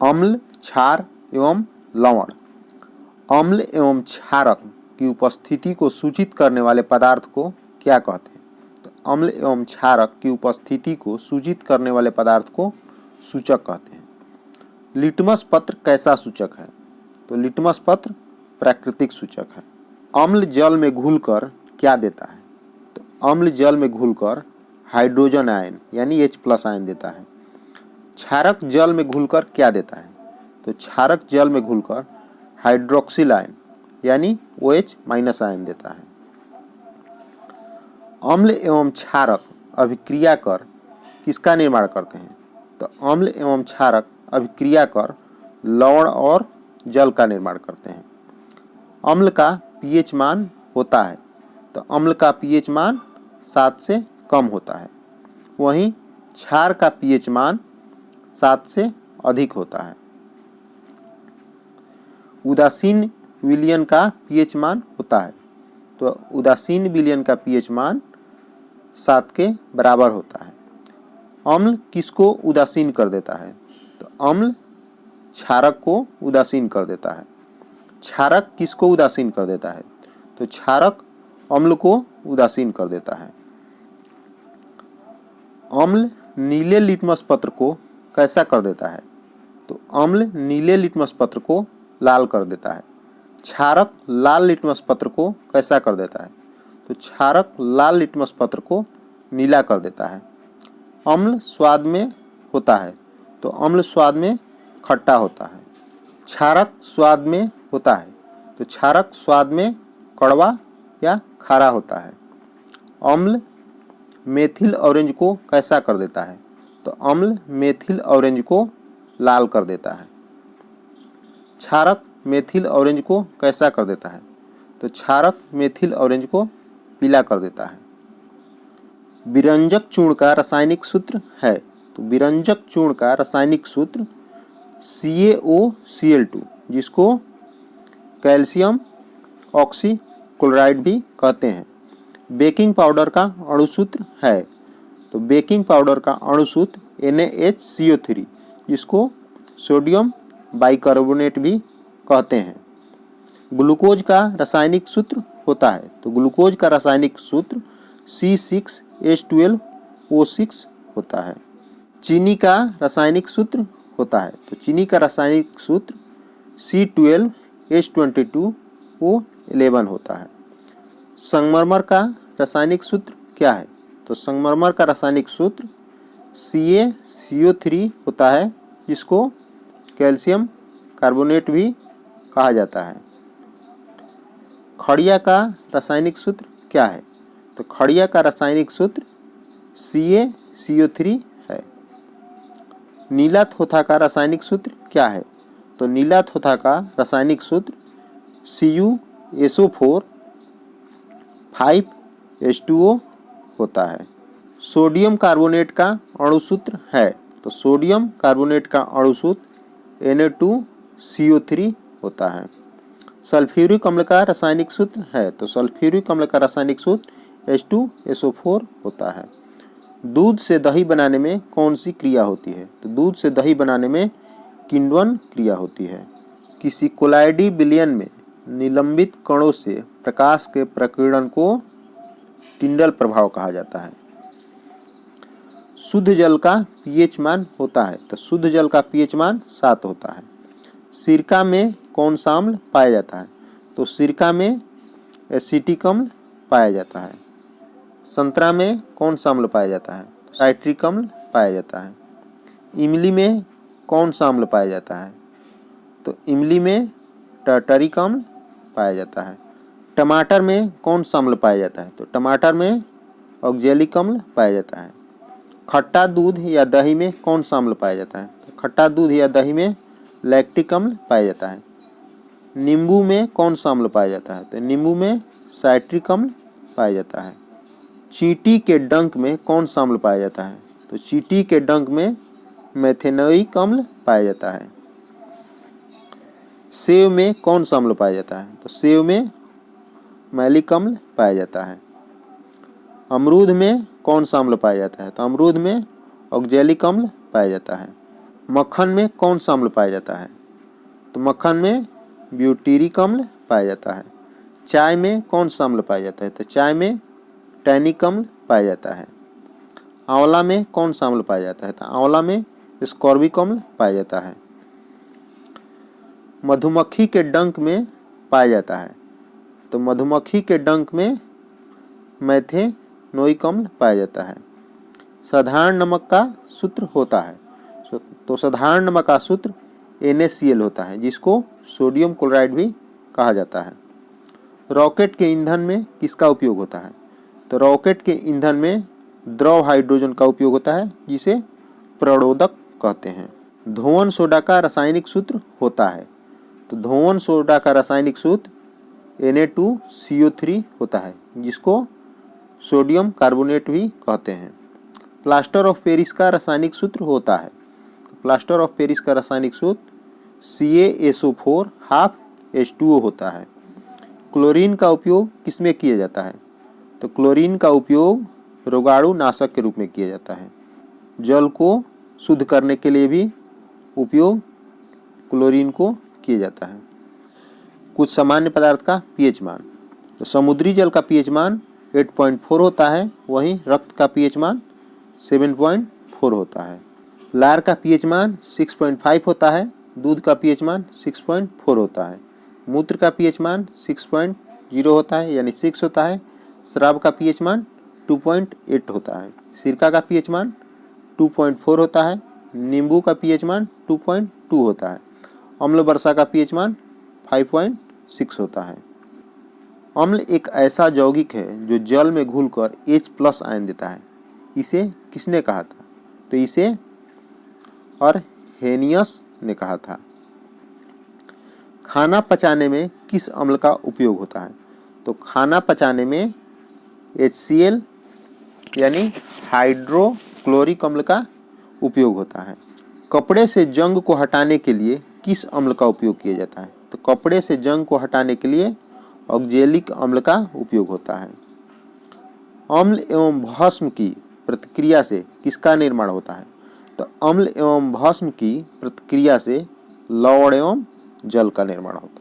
अम्ल, क्षार एवं लवण। अम्ल एवं क्षारक की उपस्थिति को सूचित करने वाले पदार्थ को क्या कहते हैं? तो अम्ल एवं क्षारक की उपस्थिति को सूचित करने वाले पदार्थ को सूचक कहते हैं। लिटमस पत्र कैसा सूचक है? तो लिटमस पत्र प्राकृतिक सूचक है। अम्ल जल में घुलकर क्या देता है? तो अम्ल जल में घुलकर हाइड्रोजन आयन यानी H+ आयन देता है। क्षारक जल में घुलकर क्या देता है? तो क्षारक जल में घुलकर हाइड्रोक्सिल आयन यानी OH- आयन देता है। अम्ल एवं क्षारक अभिक्रिया कर किसका निर्माण करते हैं? तो अम्ल एवं क्षारक अभिक्रिया कर लवण और जल का निर्माण करते हैं। अम्ल का pH मान होता है, तो अम्ल का pH मान 7 से कम होता है, वहीं क्षार का pH मान 7 से अधिक होता है। उदासीन विलयन का pH मान होता है, तो उदासीन विलयन का pH मान 7 के बराबर होता है। अम्ल किसको उदासीन कर देता है? तो अम्ल क्षारक को उदासीन कर देता है। क्षारक किसको उदासीन कर देता है? तो क्षारक अम्ल को उदासीन कर देता है। अम्ल नीले लिटमस पत्र को कैसा कर देता है? तो अम्ल नीले लिटमस पत्र को लाल कर देता है। क्षारक लाल लिटमस पत्र को कैसा कर देता है? तो क्षारक लाल लिटमस पत्र को नीला कर देता है। अम्ल स्वाद में होता है, तो अम्ल स्वाद में खट्टा होता है। क्षारक स्वाद में होता है, तो क्षारक स्वाद में कड़वा या खारा होता है। अम्ल मेथिल ऑरेंज को कैसा कर देता है? तो अम्ल मेथिल ऑरेंज को लाल कर देता है। क्षारक मेथिल ऑरेंज को कैसा कर देता है? तो क्षारक मेथिल ऑरेंज को पीला कर देता है। विरंजक चूर्ण का रासायनिक सूत्र है, तो विरंजक चूर्ण का रासायनिक सूत्र CaOCl2, जिसको कैल्शियम ऑक्सीक्लोराइड भी कहते हैं। बेकिंग पाउडर का अणुसूत्र है, तो बेकिंग पाउडर का अणुसूत्र NaHCO3, जिसको सोडियम बाइकार्बोनेट भी कहते हैं। ग्लूकोज का रासायनिक सूत्र होता है, तो ग्लूकोज का रासायनिक सूत्र C6H12O6 होता है। चीनी का रासायनिक सूत्र होता है, तो चीनी का रासायनिक सूत्र C12H22O11 होता है। संगमरमर का रासायनिक सूत्र क्या है? तो संगमरमर का रासायनिक सूत्र CaCO3 होता है, जिसको कैल्शियम कार्बोनेट भी कहा जाता है। खड़िया का रासायनिक सूत्र क्या है? तो खड़िया का रासायनिक सूत्र CaCO3 है। नीला थोथा का रासायनिक सूत्र क्या है? तो नीला थोथा का रासायनिक सूत्र CuSO4 5H2O होता है। सोडियम कार्बोनेट का अणुसूत्र है, तो सोडियम कार्बोनेट का अणुसूत्र Na2CO3 होता है। सल्फ्यूरिक अम्ल का रासायनिक सूत्र है, तो सल्फ्यूरिक अम्ल का रासायनिक सूत्र H2SO4 होता है। दूध से दही बनाने में कौन सी क्रिया होती है? तो दूध से दही बनाने में किण्वन क्रिया होती है। किसी कोलाइडी विलयन में निलंबित कणों से प्रकाश के प्रकीर्णन को टिंडल प्रभाव कहा जाता है। शुद्ध जल का pH मान होता है, तो शुद्ध जल का pH मान 7 होता है। सिरका में कौन सा अम्ल पाया जाता है? तो सिरका में एसिटिक अम्ल पाया जाता है। संतरा में कौन सा अम्ल पाया जाता है? साइट्रिक अम्ल पाया जाता है। इमली में कौन सा अम्ल पाया जाता है? तो इमली में टार्टरिक अम्ल पाया जाता है। टमाटर में कौन सा अम्ल पाया जाता है? तो टमाटर में ऑक्जेलिक अम्ल पाया जाता है। खट्टा दूध या दही में कौन सा अम्ल पाया जाता है? तो खट्टा दूध या दही में लैक्टिक अम्ल पाया जाता है। नींबू में कौन सा अम्ल पाया जाता है? तो नींबू में साइट्रिक अम्ल पाया जाता है। चींटी के डंक में कौन सा अम्ल पाया जाता है? तो चींटी के डंक में मेथेनोइक अम्ल पाया जाता है। सेव में कौन सा अम्ल पाया जाता है? तो सेव में मैलिक अम्ल पाया जाता है। अमरूद में कौन सा अम्ल पाया जाता है? तो अमरूद में ऑक्जेलिक अम्ल पाया जाता है। मक्खन में कौन सा अम्ल पाया जाता है? तो मक्खन में ब्यूटीरिक अम्ल पाया जाता है। चाय में कौन सा अम्ल पाया जाता है? तो चाय में टैनिक अम्ल पाया जाता है। आंवला में कौन सा अम्ल पाया जाता है? तो आंवला में स्कॉर्बिक अम्ल पाया जाता है। मधुमक्खी के डंक में पाया जाता है। तो मधुमक्खी के डंक में मेथेनोइक अम्ल पाया जाता है। साधारण नमक का सूत्र होता है। तो साधारण नमक का सूत्र NaCl होता है, जिसको सोडियम क्लोराइड भी कहा जाता है। रॉकेट के ईंधन में किसका उपयोग होता है? तो रॉकेट के ईंधन में द्रव हाइड्रोजन का उपयोग होता है, जिसे प्रणोदक कहते हैं। धोवन सोडा का रासायनिक सूत्र होता है। तो धोवन सोडा का रासायनिक सूत्र Na2CO3 होता है, जिसको सोडियम कार्बोनेट भी कहते हैं। प्लास्टर ऑफ पेरिस का रासायनिक सूत्र होता है। प्लास्टर ऑफ पेरिस का रासायनिक सूत्र CaSO4 हाफ H2O होता है। क्लोरीन का उपयोग किसमें किया जाता है? तो क्लोरीन का उपयोग रोगाणु नाशक के रूप में किया जाता है। जल को शुद्ध करने के लिए भी उपयोग क्लोरीन को किया जाता है। कुछ सामान्य पदार्थ का pH मान। तो समुद्री जल का pH मान 8.4 होता है, वहीं रक्त का pH मान 7.4 होता है। लार का pH मान 6.5 होता है। दूध का pH मान 6.4 होता है। मूत्र का pH मान 6.0 होता है, यानी 6 होता है। शराब का pH मान 2.8 होता है। सिरका का pH मान 2.4 होता है। नींबू का pH मान 2.2 होता है। अम्ल वर्षा का pH मान 5.6 होता है। अम्ल एक ऐसा यौगिक है जो जल में घुलकर H+ आयन देता है। इसे किसने कहा था? तो इसे अर्हेनियस ने कहा था। खाना पचाने में किस अम्ल का उपयोग होता है? तो खाना पचाने में HCl यानी हाइड्रोक्लोरिक अम्ल का उपयोग होता है। कपड़े से जंग को हटाने के लिए किस अम्ल का उपयोग किया जाता है? तो कपड़े से जंग को हटाने के लिए ऑक्जेलिक अम्ल का उपयोग होता है। अम्ल एवं भस्म की प्रतिक्रिया से किसका निर्माण होता है? तो अम्ल एवं भस्म की प्रतिक्रिया से लवण एवं जल का निर्माण होता है।